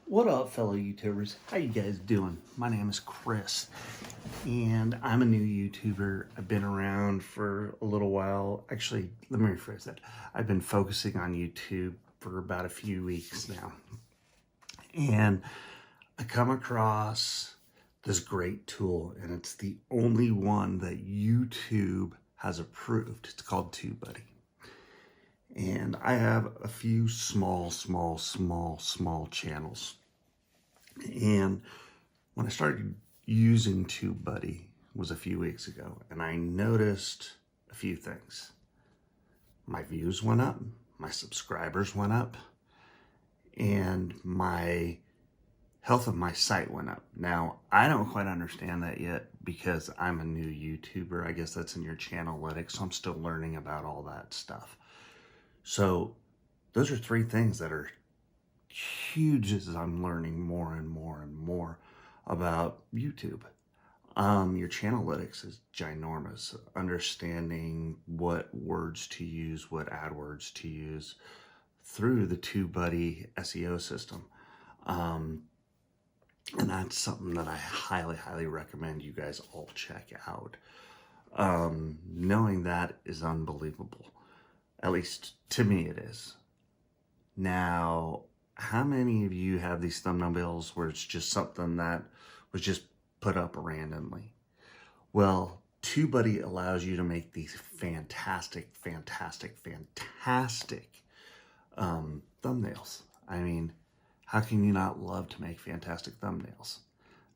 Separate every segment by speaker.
Speaker 1: What up, fellow YouTubers? How you guys doing? My name is Chris, and I'm a new YouTuber. I've been around for a little while. Actually, let me rephrase that. I've been focusing on YouTube for about a few weeks now. And I come across this great tool, and it's the only one that YouTube has approved. It's called TubeBuddy. And I have a few small channels. And when I started using TubeBuddy was a few weeks ago, and I noticed a few things. My views went up, my subscribers went up, and my health of my site went up. Now, I don't quite understand that yet because I'm a new YouTuber. I guess that's in your channelytics, so I'm still learning about all that stuff. So those are three things that are huge as I'm learning more and more about YouTube. Your channelytics is ginormous. Understanding what words to use, what AdWords to use through the TubeBuddy SEO system. And that's something that I highly recommend you guys all check out. Knowing that is unbelievable. At least to me it is. Now, how many of you have these thumbnails where it's just something that was just put up randomly? Well, TubeBuddy allows you to make these fantastic thumbnails. I mean, how can you not love to make fantastic thumbnails?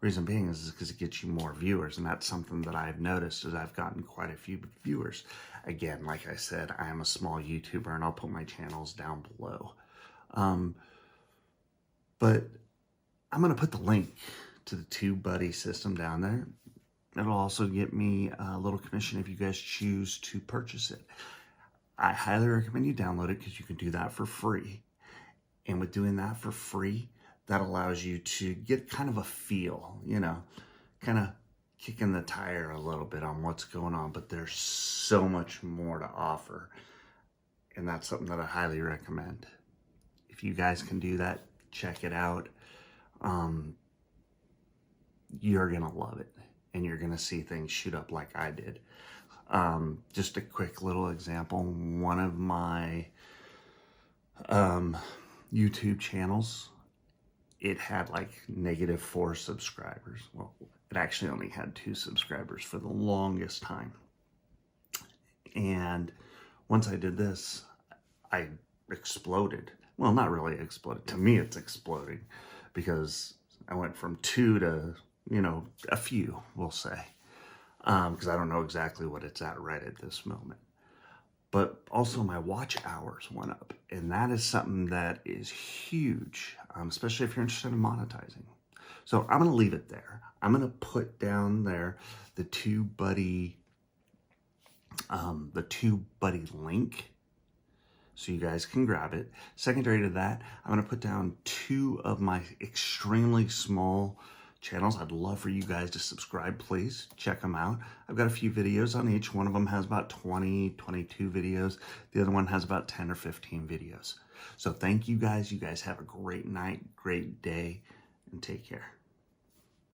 Speaker 1: Reason being is because it gets you more viewers, and that's something that I've noticed is I've gotten quite a few viewers. Again, like I said, I am a small YouTuber, and I'll put my channels down below. But I'm going to put the link to the TubeBuddy system down there. It'll also get me a little commission if you guys choose to purchase it. I highly recommend you download it because you can do that for free. And with doing that for free, that allows you to get kind of a feel, you know, kind of kicking the tire a little bit on what's going on. But there's so much more to offer. And that's something that I highly recommend. If you guys can do that, check it out. You're going to love it. And you're going to see things shoot up like I did. Just a quick little example. One of my YouTube channels, it had like -4 subscribers. Well, it actually only had 2 subscribers for the longest time. And once I did this, I exploded. Well, not really exploded. To me, it's exploding because I went from 2 to, you know, a few, we'll say. Because I don't know exactly what it's at right at this moment. But also my watch hours went up. And that is something that is huge, especially if you're interested in monetizing. So I'm going to leave it there. I'm going to put down there the TubeBuddy link so you guys can grab it. Secondary to that, I'm going to put down 2 of my extremely small channels. I'd love for you guys to subscribe, please. Check them out. I've got a few videos on each. One of them has about 20, 22 videos. The other one has about 10 or 15 videos. So thank you guys. You guys have a great night, great day, and take care.